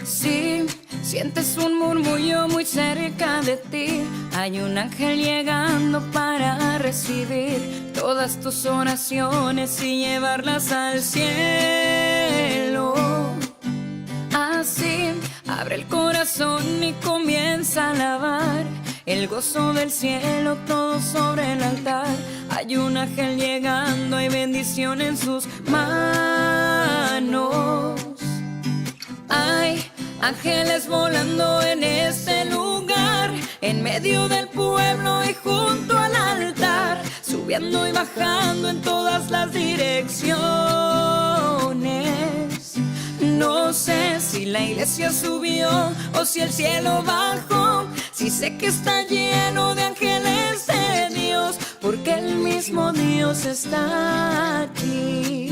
Si sientes un murmullo muy cerca de ti, hay un ángel llegando para recibir todas tus oraciones y llevarlas al cielo. Así, abre el corazón y comienza a alabar el gozo del cielo, todo sobre el altar. Hay un ángel llegando, hay bendición en sus manos. Hay ángeles volando en este lugar, en medio del pueblo y junto al altar, subiendo y bajando en todas las direcciones. No sé si la iglesia subió o si el cielo bajó, si sé que está lleno de ángeles de Dios, porque el mismo Dios está aquí.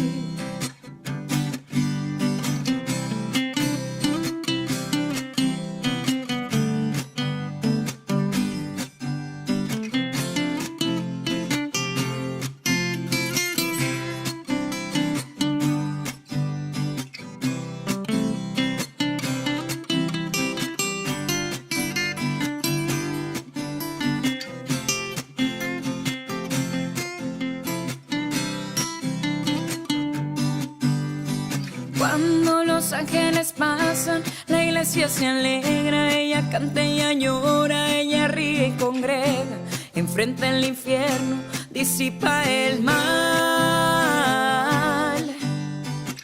Cuando los ángeles pasan, la iglesia se alegra, ella canta, ella llora, ella ríe y congrega. Enfrenta el infierno, disipa el mal.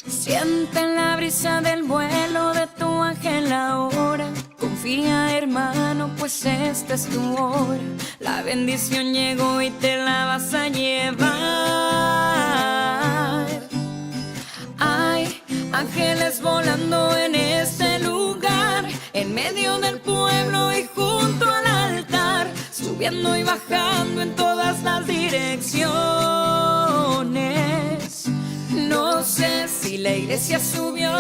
Siente la brisa del vuelo de tu ángel ahora. Confía, hermano, pues esta es tu hora. La bendición llegó y te la vas a llevar. Hay ángeles volando en este lugar, en medio del pueblo y junto al altar, subiendo y bajando en todas las direcciones. No sé si la iglesia subió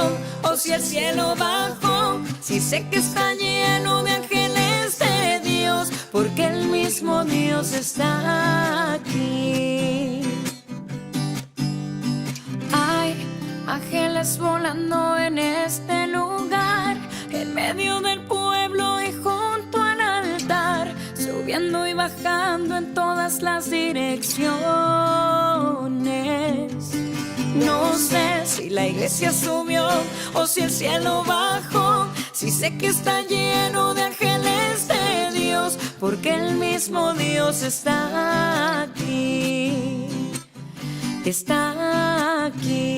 o si el cielo bajó, si sé que está lleno de ángeles de Dios, porque el mismo Dios está aquí. Hay ángeles volando en este lugar, en medio del pueblo y junto al altar, subiendo y bajando en todas las direcciones. No sé si la iglesia subió o si el cielo bajó, si sé que está lleno de ángeles de Dios, porque el mismo Dios está aquí. Está aquí.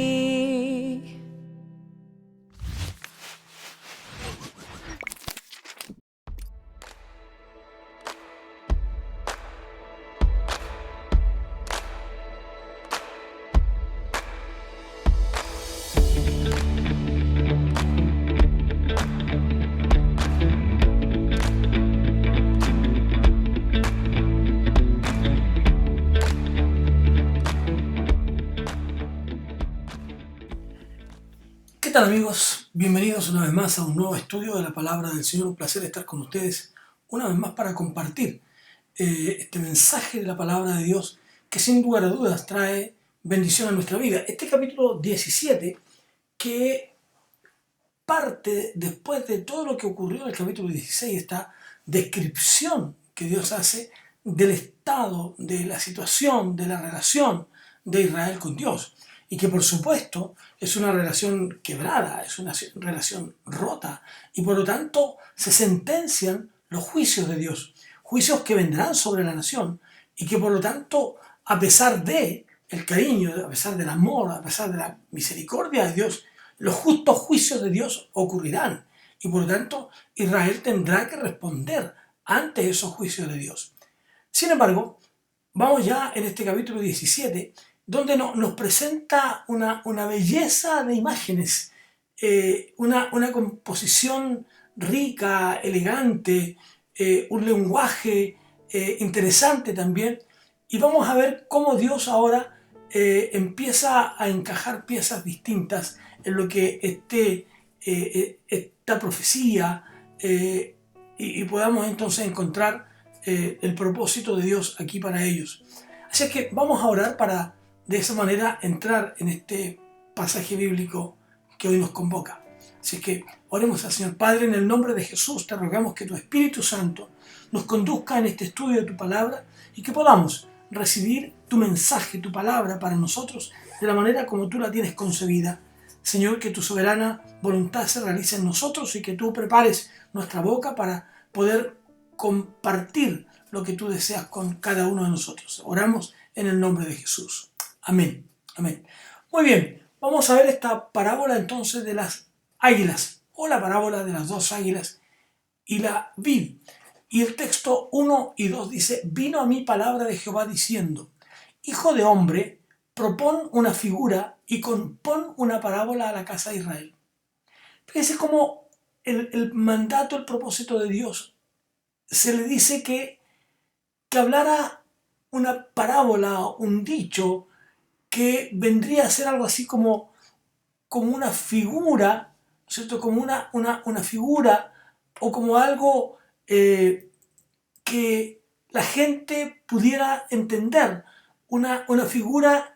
¿Qué tal, amigos? Bienvenidos una vez más a un nuevo estudio de la Palabra del Señor. Un placer estar con ustedes una vez más para compartir este mensaje de la Palabra de Dios que sin lugar a dudas trae bendición a nuestra vida. Este capítulo 17 que parte después de todo lo que ocurrió en el capítulo 16, esta descripción que Dios hace del estado, de la situación, de la relación de Israel con Dios. Y que por supuesto es una relación quebrada, es una relación rota. Y por lo tanto se sentencian los juicios de Dios. Juicios que vendrán sobre la nación. Y que por lo tanto, a pesar de el cariño, a pesar del amor, a pesar de la misericordia de Dios, los justos juicios de Dios ocurrirán. Y por lo tanto Israel tendrá que responder ante esos juicios de Dios. Sin embargo, vamos ya en este capítulo 17, donde nos presenta una belleza de imágenes, una composición rica, elegante, un lenguaje interesante también. Y vamos a ver cómo Dios ahora empieza a encajar piezas distintas en lo que esta profecía y podamos entonces encontrar el propósito de Dios aquí para ellos. Así que vamos a orar para de esa manera entrar en este pasaje bíblico que hoy nos convoca. Así que oremos al Señor. Padre, en el nombre de Jesús te rogamos que tu Espíritu Santo nos conduzca en este estudio de tu palabra y que podamos recibir tu mensaje, tu palabra para nosotros de la manera como tú la tienes concebida. Señor, que tu soberana voluntad se realice en nosotros y que tú prepares nuestra boca para poder compartir lo que tú deseas con cada uno de nosotros. Oramos en el nombre de Jesús. Amén. Amén. Muy bien, vamos a ver esta parábola entonces de las águilas, o la parábola de las dos águilas y la vid. Y el texto 1 y 2 dice: vino a mí palabra de Jehová diciendo, hijo de hombre, propón una figura y compón una parábola a la casa de Israel. Fíjense cómo el mandato, el propósito de Dios, se le dice que hablara una parábola, un dicho, que vendría a ser algo así como una figura, ¿cierto? Como una figura o como algo que la gente pudiera entender, una figura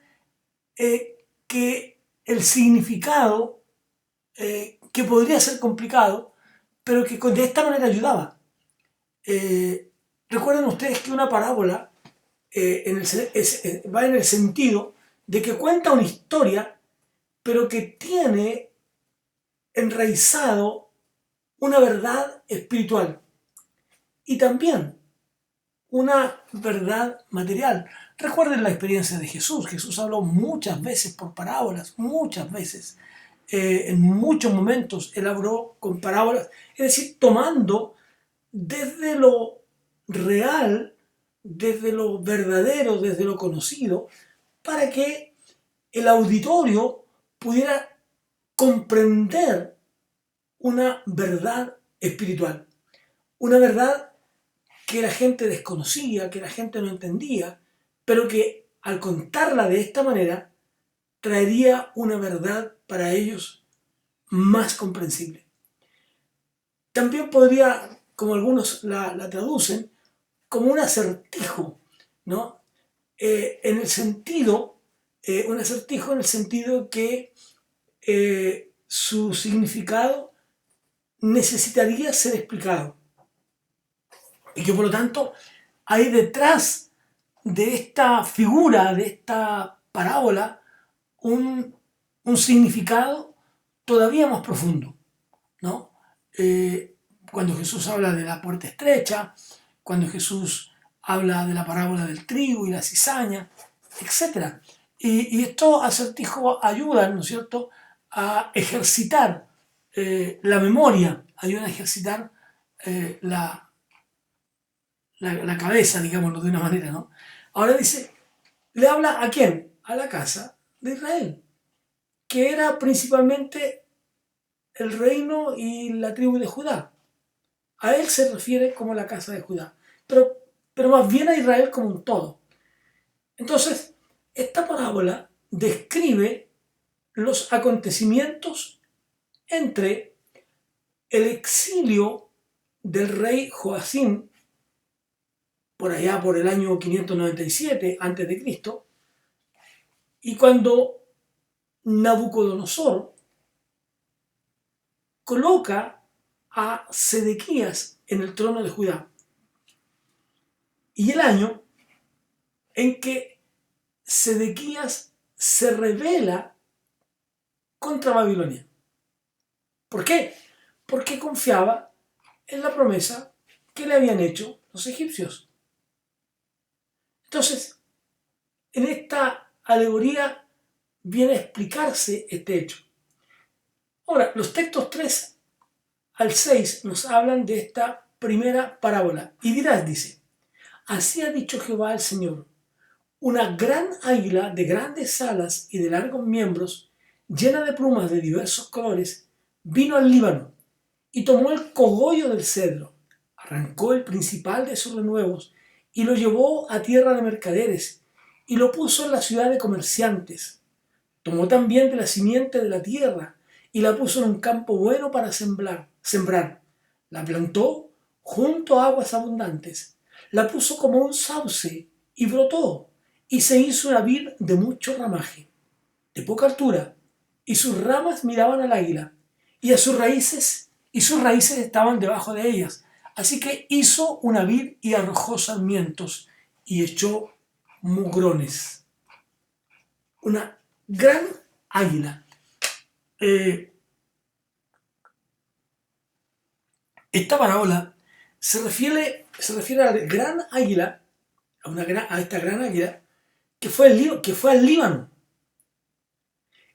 que el significado, que podría ser complicado, pero que de esta manera ayudaba. Recuerden ustedes que una parábola va en el sentido de que cuenta una historia, pero que tiene enraizado una verdad espiritual y también una verdad material. Recuerden la experiencia de Jesús. Jesús habló muchas veces por parábolas, muchas veces. En muchos momentos él habló con parábolas, es decir, tomando desde lo real, desde lo verdadero, desde lo conocido, para que el auditorio pudiera comprender una verdad espiritual, una verdad que la gente desconocía, que la gente no entendía, pero que al contarla de esta manera traería una verdad para ellos más comprensible. También podría, como algunos la traducen, como un acertijo, ¿no? En el sentido, un acertijo en el sentido que su significado necesitaría ser explicado. Y que por lo tanto hay detrás de esta figura, de esta parábola, un significado todavía más profundo, ¿no? Cuando Jesús habla de la puerta estrecha, cuando Jesús habla de la parábola del trigo y la cizaña, etc. Y estos acertijos ayudan, ¿no es cierto?, a ejercitar la memoria, ayudan a ejercitar la cabeza, digámoslo de una manera, ¿no? Ahora dice, ¿le habla a quién? A la casa de Israel, que era principalmente el reino y la tribu de Judá. A él se refiere como la casa de Judá, pero más bien a Israel como un todo. Entonces, esta parábola describe los acontecimientos entre el exilio del rey Joacim, por allá por el año 597 a.C., y cuando Nabucodonosor coloca a Sedequías en el trono de Judá, y el año en que Sedequías se rebela contra Babilonia. ¿Por qué? Porque confiaba en la promesa que le habían hecho los egipcios. Entonces, en esta alegoría viene a explicarse este hecho. Ahora, los textos 3 al 6 nos hablan de esta primera parábola. Y dirás, dice, así ha dicho Jehová el Señor, una gran águila de grandes alas y de largos miembros, llena de plumas de diversos colores, vino al Líbano y tomó el cogollo del cedro, arrancó el principal de sus renuevos y lo llevó a tierra de mercaderes y lo puso en la ciudad de comerciantes. Tomó también de la simiente de la tierra y la puso en un campo bueno para sembrar. La plantó junto a aguas abundantes, la puso como un sauce y brotó y se hizo una vid de mucho ramaje, de poca altura, y sus ramas miraban al águila, y sus raíces estaban debajo de ellas. Así que hizo una vid y arrojó sarmientos y echó mugrones. Una gran águila. Esta parábola se refiere a la gran águila, a esta gran águila que fue al Líbano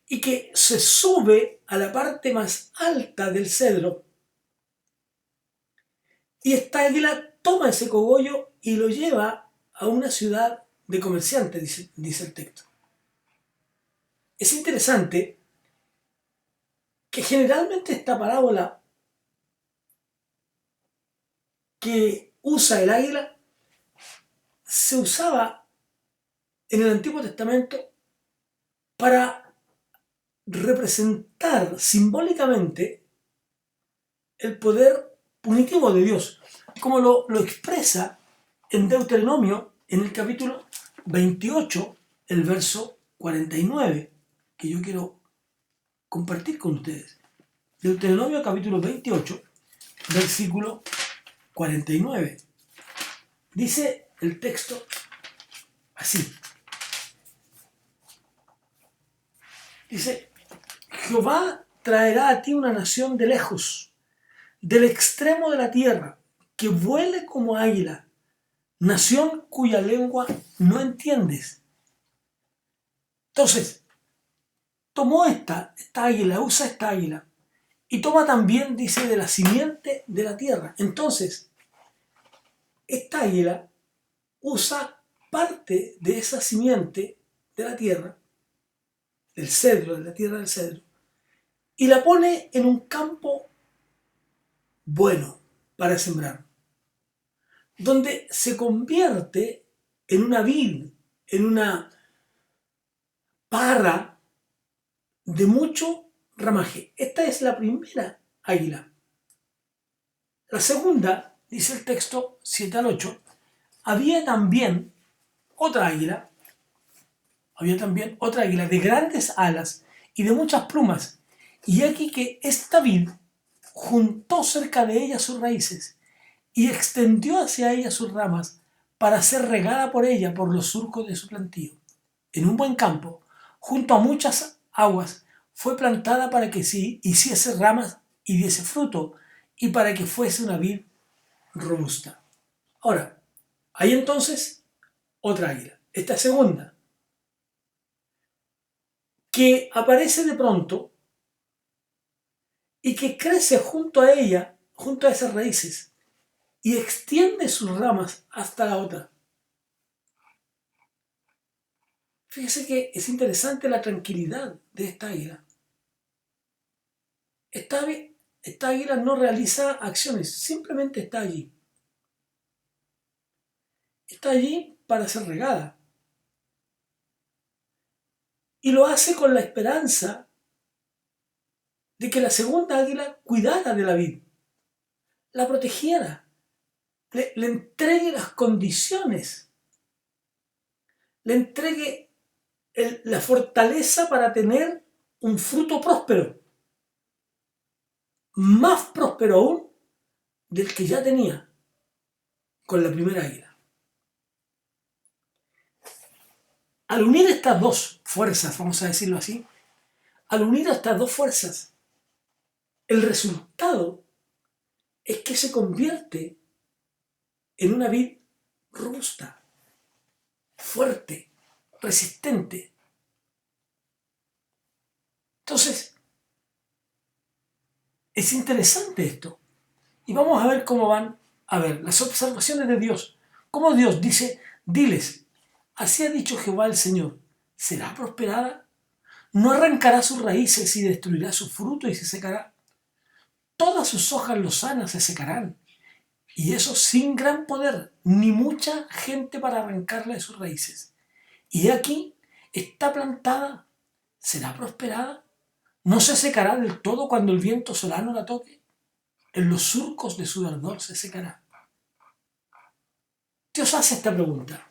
y que se sube a la parte más alta del cedro, y esta águila toma ese cogollo y lo lleva a una ciudad de comerciantes, dice el texto. Es interesante que generalmente esta parábola que usa el águila se usaba en el Antiguo Testamento para representar simbólicamente el poder punitivo de Dios, como lo expresa en Deuteronomio, en el capítulo 28, el verso 49, que yo quiero compartir con ustedes. Deuteronomio capítulo 28, versículo 49. Dice el texto así. Dice: Jehová traerá a ti una nación de lejos, del extremo de la tierra, que vuele como águila, nación cuya lengua no entiendes. Entonces, tomó esta águila, usa esta águila, y toma también, dice, de la simiente de la tierra. Entonces, esta águila usa parte de esa simiente de la tierra, del cedro, de la tierra del cedro, y la pone en un campo bueno para sembrar, donde se convierte en una vid, en una parra de mucho ramaje. Esta es la primera águila. La segunda, dice el texto 7 al 8, había también otra águila de grandes alas y de muchas plumas, y aquí que esta vid juntó cerca de ella sus raíces y extendió hacia ella sus ramas para ser regada por ella por los surcos de su plantío. En un buen campo, junto a muchas aguas, fue plantada para que sí hiciese ramas y diese fruto, y para que fuese una vid robusta. Ahora, hay entonces otra águila, esta segunda, que aparece de pronto y que crece junto a ella, junto a esas raíces, y extiende sus ramas hasta la otra. Fíjese que es interesante la tranquilidad de esta águila. Esta águila no realiza acciones, simplemente está allí. Está allí para ser regada. Y lo hace con la esperanza de que la segunda águila cuidara de la vid, la protegiera, le entregue las condiciones, le entregue la fortaleza para tener un fruto próspero, más próspero aún del que ya tenía con la primera águila. Al unir estas dos fuerzas, vamos a decirlo así, al unir estas dos fuerzas, el resultado es que se convierte en una vid robusta, fuerte, resistente. Entonces, es interesante esto. Y vamos a ver cómo van a ver las observaciones de Dios. Cómo Dios dice: diles, así ha dicho Jehová el Señor, ¿será prosperada? ¿No arrancará sus raíces y destruirá su fruto y se secará? Todas sus hojas lozanas se secarán, y eso sin gran poder, ni mucha gente para arrancarla de sus raíces. Y aquí está plantada, ¿será prosperada? ¿No se secará del todo cuando el viento solano la toque? En los surcos de su verdor se secará. Dios hace esta pregunta,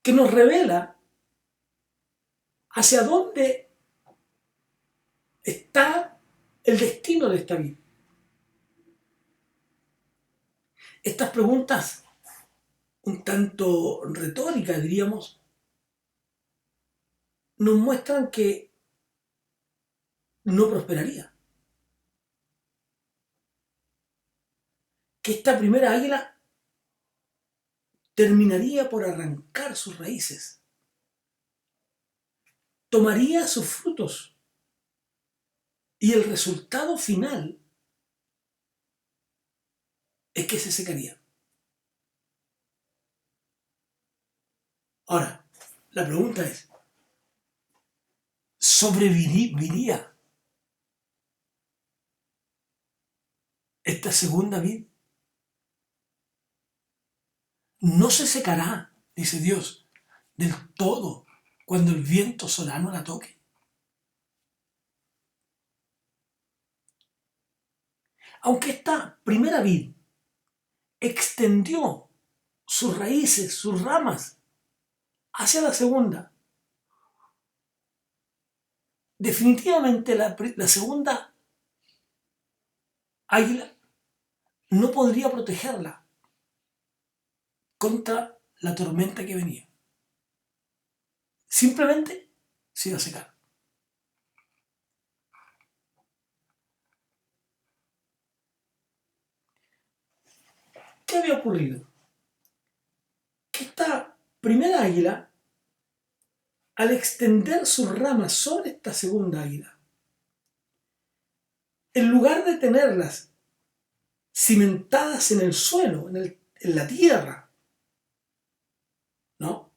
que nos revela hacia dónde está el destino de esta vida? Estas preguntas, un tanto retóricas, diríamos, nos muestran que no prosperaría. Que esta primera águila terminaría por arrancar sus raíces, tomaría sus frutos y el resultado final es que se secaría. Ahora, la pregunta es, ¿sobreviviría esta segunda vid? No se secará, dice Dios, del todo cuando el viento solano la toque. Aunque esta primera vid extendió sus raíces, sus ramas hacia la segunda, definitivamente la segunda águila no podría protegerla contra la tormenta que venía. Simplemente se iba a secar. ¿Qué había ocurrido? Que esta primera águila, al extender sus ramas sobre esta segunda águila, en lugar de tenerlas cimentadas en el suelo, en la tierra, ¿no?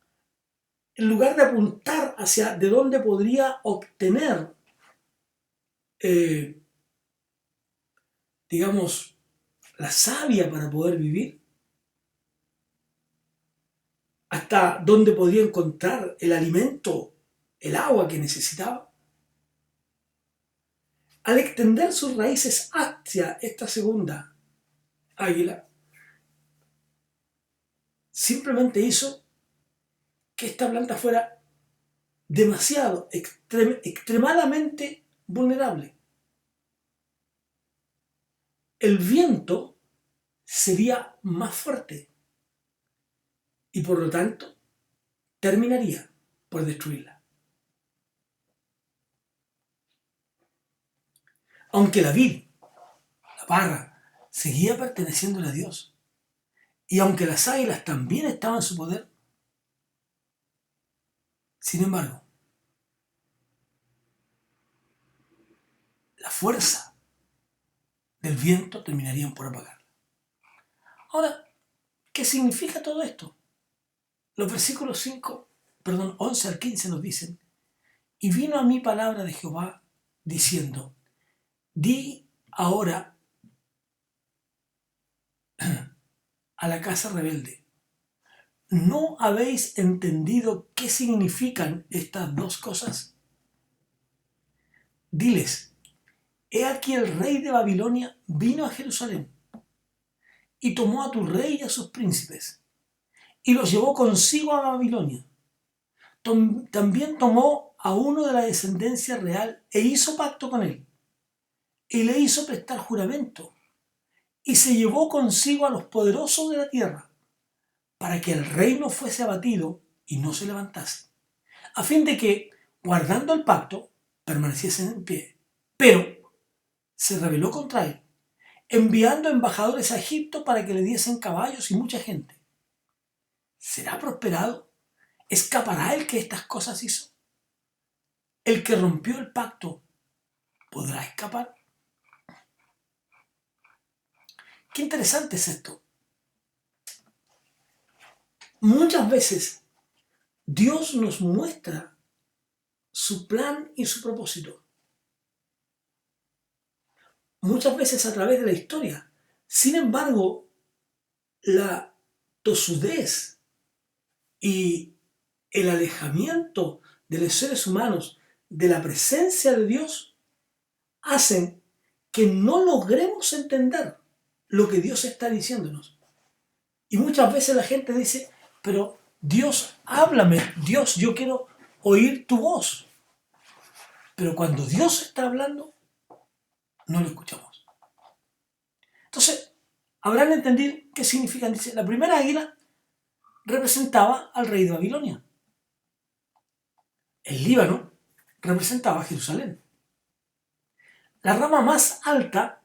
En lugar de apuntar hacia de dónde podría obtener, digamos, la savia para poder vivir, hasta dónde podría encontrar el alimento, el agua que necesitaba, al extender sus raíces hacia esta segunda águila, simplemente hizo que esta planta fuera demasiado, extremadamente vulnerable. El viento sería más fuerte y por lo tanto terminaría por destruirla. Aunque la vid, la parra, seguía perteneciéndole a Dios, y aunque las águilas también estaban en su poder, sin embargo, la fuerza del viento terminarían por apagarla. Ahora, ¿qué significa todo esto? Los versículos 11 al 15 nos dicen: y vino a mí palabra de Jehová diciendo, di ahora a la casa rebelde, ¿no habéis entendido qué significan estas dos cosas? Diles, he aquí el rey de Babilonia vino a Jerusalén y tomó a tu rey y a sus príncipes y los llevó consigo a Babilonia. También tomó a uno de la descendencia real e hizo pacto con él y le hizo prestar juramento y se llevó consigo a los poderosos de la tierra para que el reino fuese abatido y no se levantase, a fin de que, guardando el pacto, permaneciesen en pie. Pero se rebeló contra él, enviando embajadores a Egipto para que le diesen caballos y mucha gente. ¿Será prosperado? ¿Escapará el que estas cosas hizo? ¿El que rompió el pacto podrá escapar? Qué interesante es esto. Muchas veces Dios nos muestra su plan y su propósito. Muchas veces a través de la historia. Sin embargo, la tosudez y el alejamiento de los seres humanos de la presencia de Dios hacen que no logremos entender lo que Dios está diciéndonos. Y muchas veces la gente dice, pero Dios, háblame, Dios, yo quiero oír tu voz. Pero cuando Dios está hablando, no lo escuchamos. Entonces, habrán entendido qué significan. Dice, la primera águila representaba al rey de Babilonia. El Líbano representaba a Jerusalén. La rama más alta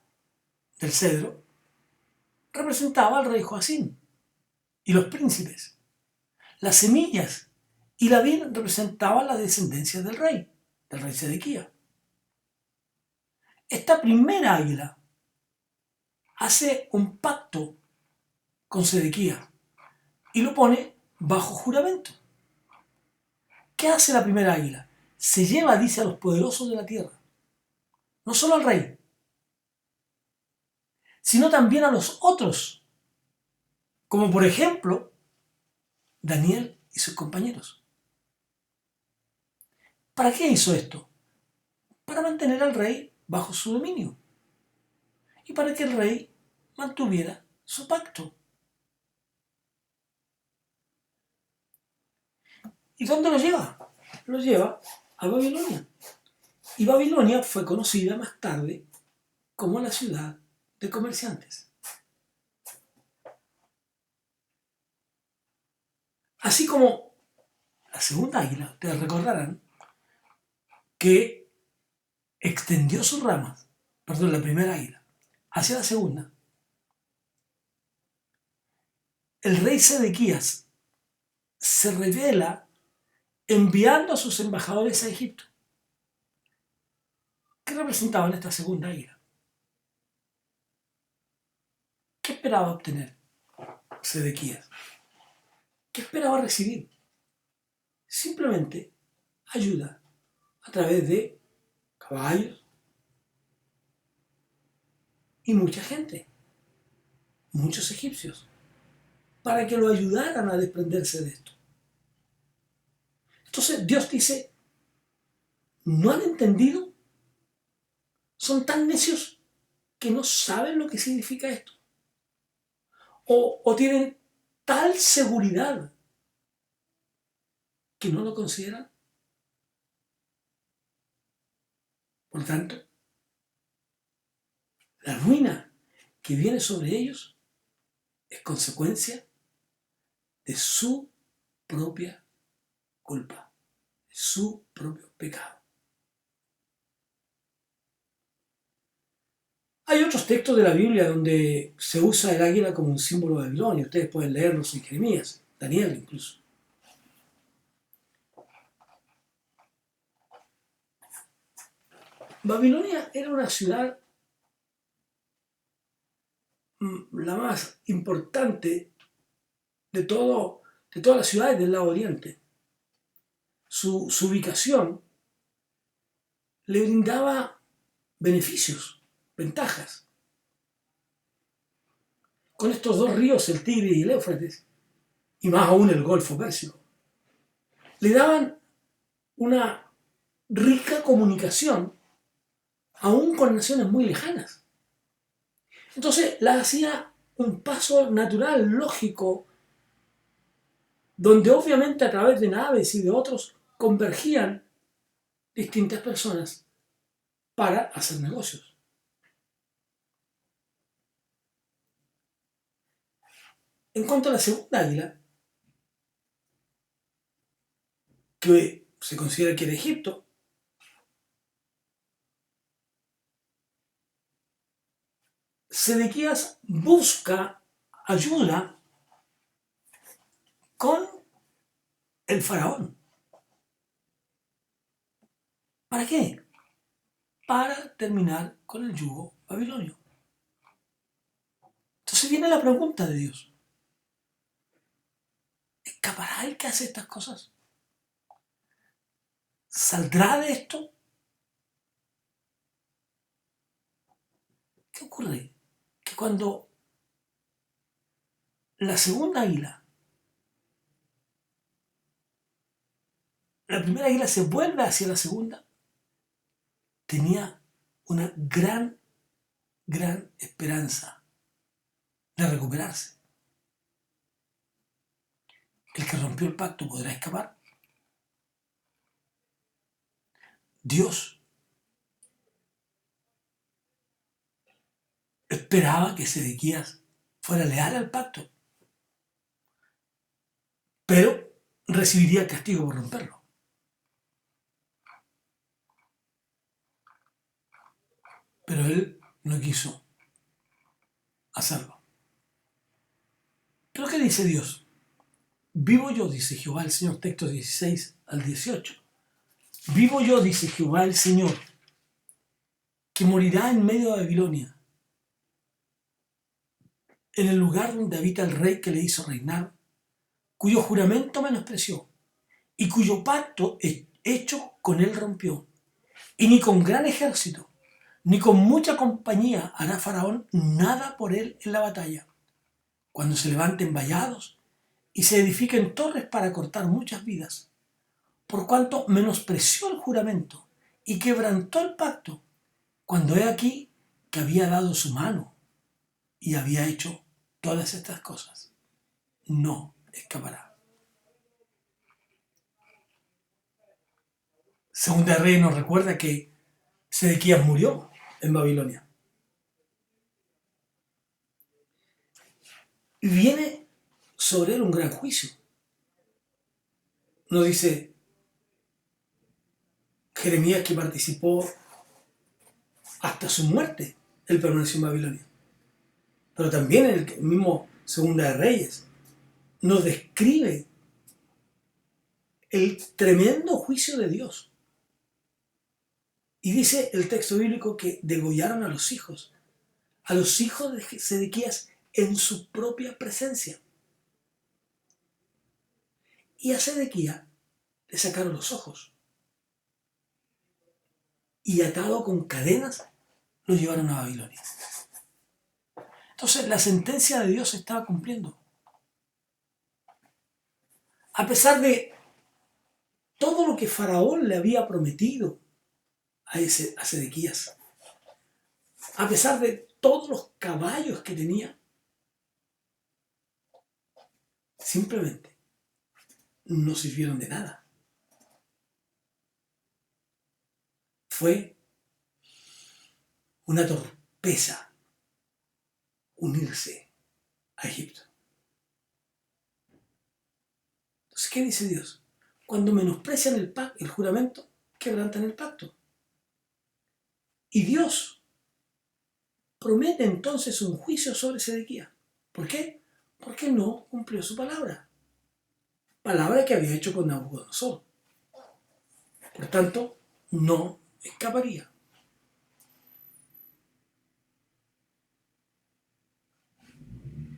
del cedro representaba al rey Joacim y los príncipes. Las semillas y la vid representaban la descendencia del rey Sedequías. Esta primera águila hace un pacto con Sedequías y lo pone bajo juramento. ¿Qué hace la primera águila? Se lleva, dice, a los poderosos de la tierra. No solo al rey, sino también a los otros, como por ejemplo Daniel y sus compañeros. ¿Para qué hizo esto? Para mantener al rey bajo su dominio y para que el rey mantuviera su pacto. ¿Y dónde lo lleva? Lo lleva a Babilonia. Y Babilonia fue conocida más tarde como la ciudad de comerciantes. Así como la segunda águila, ustedes recordarán que extendió sus ramas, la primera águila, hacia la segunda. El rey Sedequías se revela enviando a sus embajadores a Egipto. ¿Qué representaban esta segunda águila? ¿Qué esperaba obtener Sedequías? ¿Qué esperaba recibir? Simplemente ayuda a través de caballos y mucha gente, muchos egipcios, para que lo ayudaran a desprenderse de esto. Entonces Dios dice, ¿no han entendido? ¿Son tan necios que no saben lo que significa esto? ¿O tienen tal seguridad que no lo consideran? Por tanto, la ruina que viene sobre ellos es consecuencia de su propia culpa, de su propio pecado. Hay otros textos de la Biblia donde se usa el águila como un símbolo de Babilonia. Ustedes pueden leerlos en Jeremías, Daniel incluso. Babilonia era una ciudad la más importante de todas las ciudades del lado oriente. Su ubicación le brindaba beneficios, ventajas. Con estos dos ríos, el Tigris y el Éufrates, y más aún el Golfo Pérsico, le daban una rica comunicación aún con naciones muy lejanas. Entonces la hacía un paso natural, lógico, donde obviamente a través de naves y de otros convergían distintas personas para hacer negocios. En cuanto a la segunda águila, que se considera que era Egipto, Sedequías busca ayuda con el faraón. ¿Para qué? Para terminar con el yugo babilonio. Entonces viene la pregunta de Dios. ¿Escapará el que hace estas cosas? ¿Saldrá de esto? ¿Qué ocurre? Que cuando la segunda águila, la primera águila se vuelve hacia la segunda, tenía una gran esperanza de recuperarse. El que rompió el pacto podrá escapar. Dios esperaba que Sedequías fuera leal al pacto, pero recibiría castigo por romperlo. Pero él no quiso hacerlo. ¿Pero qué dice Dios? Vivo yo, dice Jehová el Señor, textos 16 al 18. Vivo yo, dice Jehová el Señor, que morirá en medio de Babilonia, en el lugar donde habita el rey que le hizo reinar, cuyo juramento menospreció y cuyo pacto hecho con él rompió. Y ni con gran ejército, ni con mucha compañía hará Faraón nada por él en la batalla, cuando se levanten vallados y se edifiquen torres para cortar muchas vidas, por cuanto menospreció el juramento y quebrantó el pacto, cuando he aquí que había dado su mano y había hecho todas estas cosas. No escapará. Segunda de Reyes nos recuerda que Sedequías murió en Babilonia. Y viene sobre él un gran juicio. Nos dice Jeremías que participó hasta su muerte, él permaneció en Babilonia. Pero también el mismo Segunda de Reyes nos describe el tremendo juicio de Dios. Y dice el texto bíblico que degollaron a los hijos de Sedequías en su propia presencia. Y a Sedequías le sacaron los ojos. Y atado con cadenas lo llevaron a Babilonia. Entonces la sentencia de Dios se estaba cumpliendo. A pesar de todo lo que Faraón le había prometido a Sedequías, a pesar de todos los caballos que tenía, simplemente no sirvieron de nada. Fue una torpeza unirse a Egipto. Entonces, ¿qué dice Dios? Cuando menosprecian el juramento, quebrantan el pacto. Y Dios promete entonces un juicio sobre Sedequías. ¿Por qué? Porque no cumplió su palabra. Palabra que había hecho con Nabucodonosor. Por tanto, no escaparía.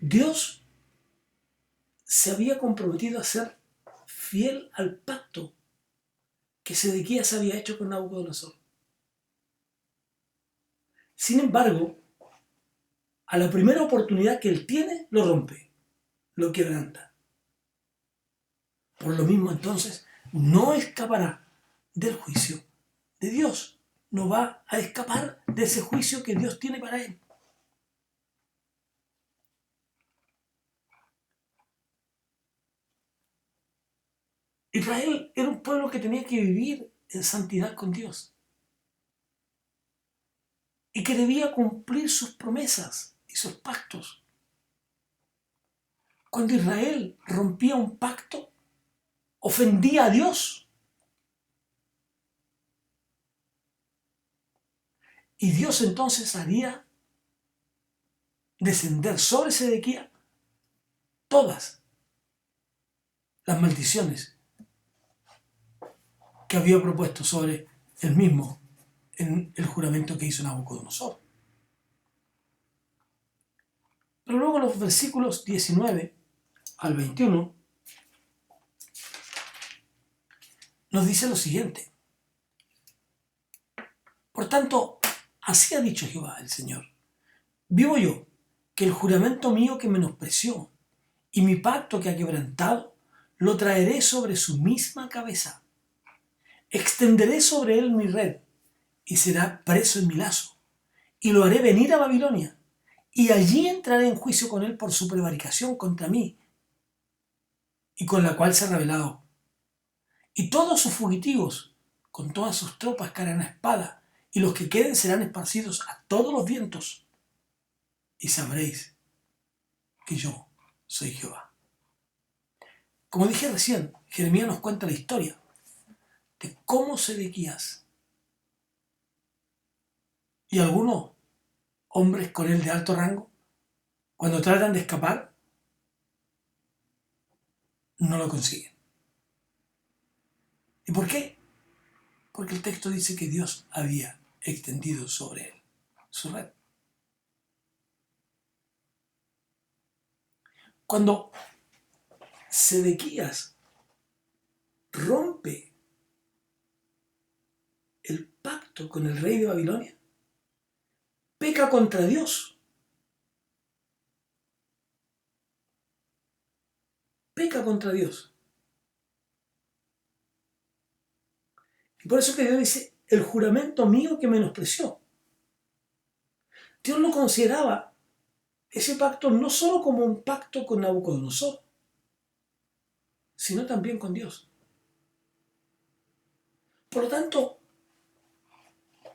Dios se había comprometido a ser fiel al pacto que Sedequías había hecho con Nabucodonosor. Sin embargo, a la primera oportunidad que él tiene, lo rompe, lo quebranta. Por lo mismo, entonces, no escapará del juicio de Dios. No va a escapar de ese juicio que Dios tiene para él. Israel era un pueblo que tenía que vivir en santidad con Dios y que debía cumplir sus promesas y sus pactos. Cuando Israel rompía un pacto, ofendía a Dios. Y Dios entonces haría descender sobre Sedequías todas las maldiciones que había propuesto sobre él mismo en el juramento que hizo Nabucodonosor. Pero luego los versículos 19 al 21 nos dice lo siguiente. Por tanto, así ha dicho Jehová el Señor. Vivo yo, que el juramento mío que menospreció y mi pacto que ha quebrantado, lo traeré sobre su misma cabeza. Extenderé sobre él mi red y será preso en mi lazo. Y lo haré venir a Babilonia. Y allí entraré en juicio con él por su prevaricación contra mí, y con la cual se ha rebelado. Y todos sus fugitivos, con todas sus tropas, caerán a espada, y los que queden serán esparcidos a todos los vientos. y sabréis que yo soy Jehová. Como dije recién, Jeremías nos cuenta la historia de cómo Sedequías y algunos hombres con él de alto rango, cuando tratan de escapar, no lo consiguen. ¿Y por qué? Porque el texto dice que Dios había extendido sobre él su red. Cuando Sedequías rompe el pacto con el rey de Babilonia, peca contra Dios. Peca contra Dios. Y por eso que Dios dice, el juramento mío que menospreció. Dios lo consideraba ese pacto no solo como un pacto con Nabucodonosor, sino también con Dios. Por lo tanto,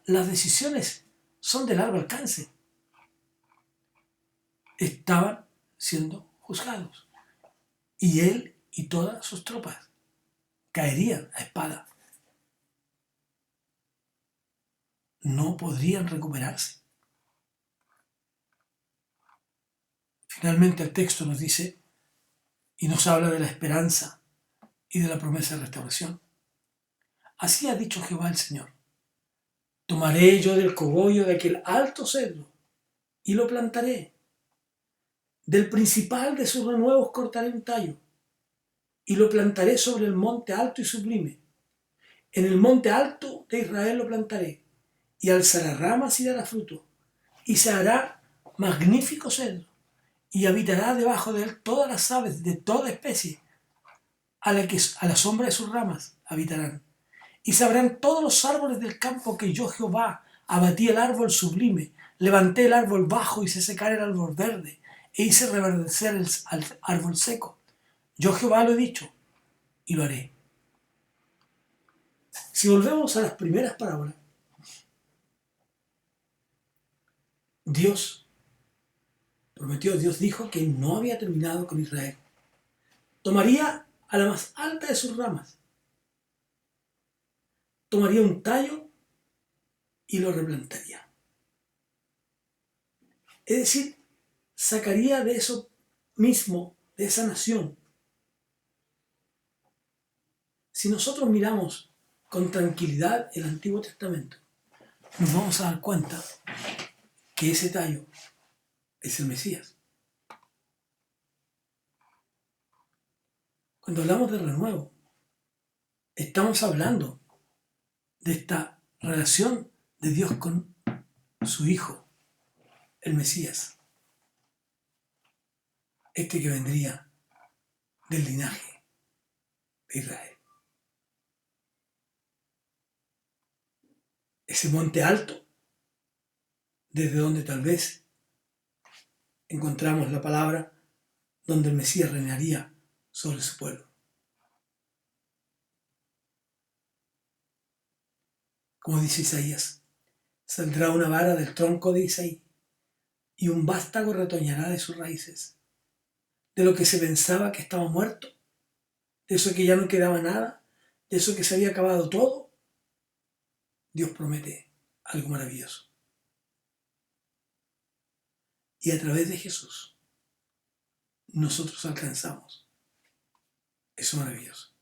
las decisiones son de largo alcance. Estaban siendo juzgados. Y él y todas sus tropas caerían a espada. No podrían recuperarse. Finalmente el texto nos dice y nos habla de la esperanza y de la promesa de restauración. Así ha dicho Jehová el Señor. Tomaré yo del cogollo de aquel alto cedro y lo plantaré. Del principal de sus renuevos cortaré un tallo y lo plantaré sobre el monte alto y sublime. En el monte alto de Israel lo plantaré y alzará ramas y dará fruto y se hará magnífico cedro y habitará debajo de él todas las aves de toda especie, a la sombra de sus ramas habitarán. Y sabrán todos los árboles del campo que yo Jehová abatí el árbol sublime, levanté el árbol bajo y hice secar el árbol verde, e hice reverdecer el árbol seco. Yo Jehová lo he dicho y lo haré. Si volvemos a las primeras parábolas, Dios prometió, Dios dijo que no había terminado con Israel. Tomaría a la más alta de sus ramas, tomaría un tallo y lo replantaría. Es decir, sacaría de eso mismo, de esa nación. Si nosotros miramos con tranquilidad el Antiguo Testamento, nos vamos a dar cuenta que ese tallo es el Mesías. Cuando hablamos de renuevo, estamos hablando de esta relación de Dios con su Hijo, el Mesías, este que vendría del linaje de Israel. Ese monte alto, desde donde tal vez encontramos la palabra donde el Mesías reinaría sobre su pueblo. Como dice Isaías, saldrá una vara del tronco de Isaí y un vástago retoñará de sus raíces. De lo que se pensaba que estaba muerto, de eso que ya no quedaba nada, de eso que se había acabado todo, Dios promete algo maravilloso. Y a través de Jesús, nosotros alcanzamos eso maravilloso.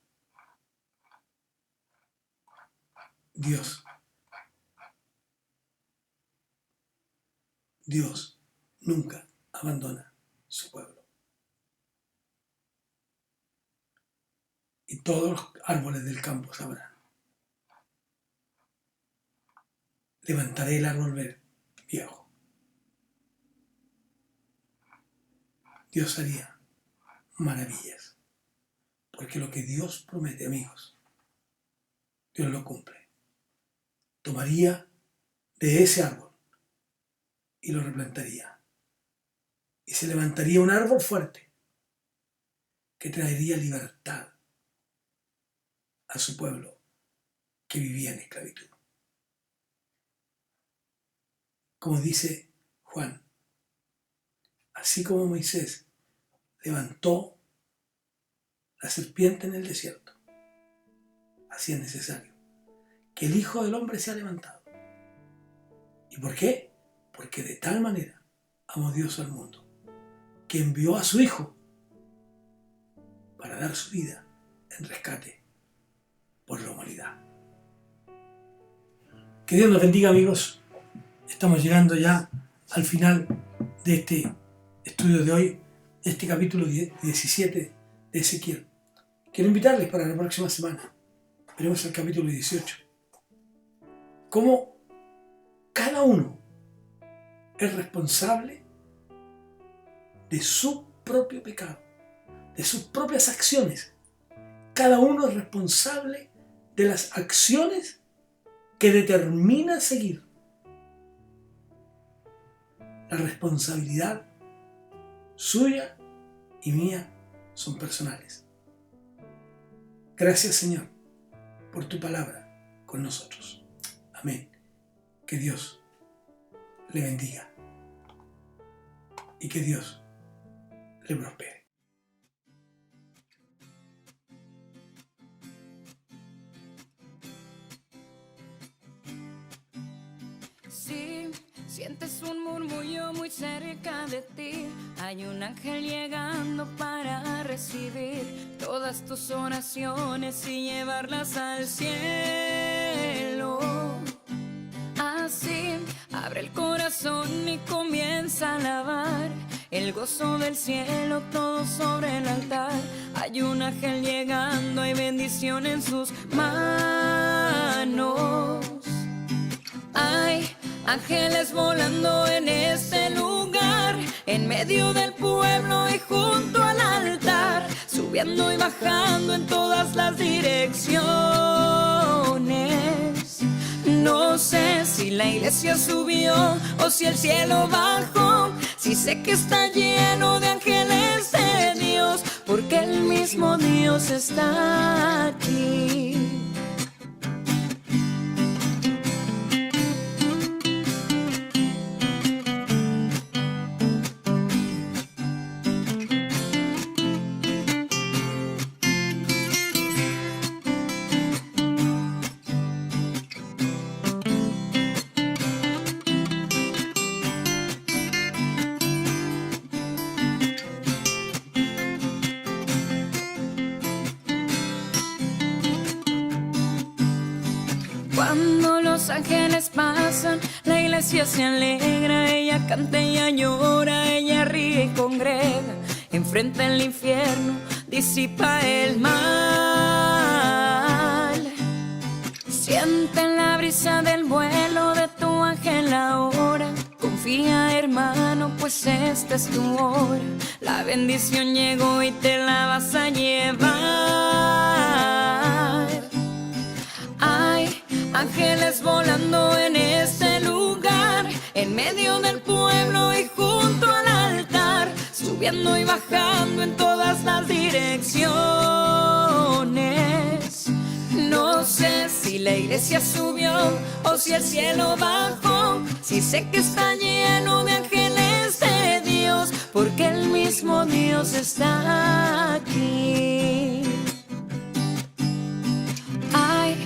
Dios nunca abandona su pueblo. Y todos los árboles del campo sabrán. Levantaré el árbol viejo. Dios haría maravillas. Porque lo que Dios promete, amigos, Dios lo cumple. Tomaría de ese árbol y lo replantaría. Y se levantaría un árbol fuerte que traería libertad a su pueblo que vivía en esclavitud. Como dice Juan, así como Moisés levantó la serpiente en el desierto, así es necesario que el Hijo del Hombre sea levantado. ¿Y por qué? Porque de tal manera amó Dios al mundo, que envió a su Hijo para dar su vida en rescate por la humanidad. Que Dios nos bendiga, amigos. Estamos llegando ya al final de este estudio de hoy, este capítulo 17 de Ezequiel. Quiero invitarles para la próxima semana. Veremos el capítulo 18. Cómo cada uno es responsable de su propio pecado, de sus propias acciones. Cada uno es responsable de las acciones que determina seguir. La responsabilidad suya y mía son personales. Gracias, Señor, por tu palabra con nosotros. Amén. Que Dios le bendiga y que Dios le prospere. Si sientes un murmullo muy cerca de ti, hay un ángel llegando para recibir todas tus oraciones y llevarlas al cielo. Así, abre el corazón y comienza a alabar el gozo del cielo, todo sobre el altar. Hay un ángel llegando, hay bendición en sus manos. Hay ángeles volando en este lugar, en medio del pueblo y junto al altar, subiendo y bajando en todas las direcciones. No sé si la iglesia subió o si el cielo bajó, si sé que está lleno de ángeles de Dios, porque el mismo Dios está aquí. Cuando los ángeles pasan, la iglesia se alegra, ella canta, ella llora, ella ríe y congrega, enfrenta el infierno, disipa el mal. Sienten la brisa del vuelo de tu ángel ahora. Confía, hermano, pues esta es tu hora. La bendición llegó y te la vas a llevar. Hay ángeles volando en este lugar, en medio del pueblo y junto al altar, subiendo y bajando en todas las direcciones. No sé si la iglesia subió o si el cielo bajó, si sé que está lleno de ángeles de Dios, porque el mismo Dios está aquí. Hay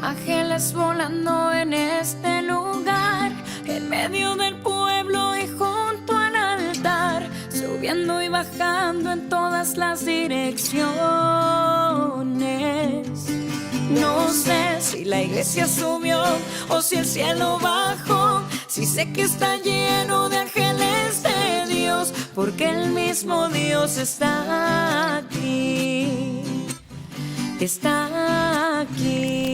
ángeles volando en este lugar, en medio del pueblo y junto al altar, subiendo y bajando en todas las direcciones. No sé si la iglesia subió o si el cielo bajó, si sé que está lleno de ángeles de Dios, porque el mismo Dios está aquí. Está aquí.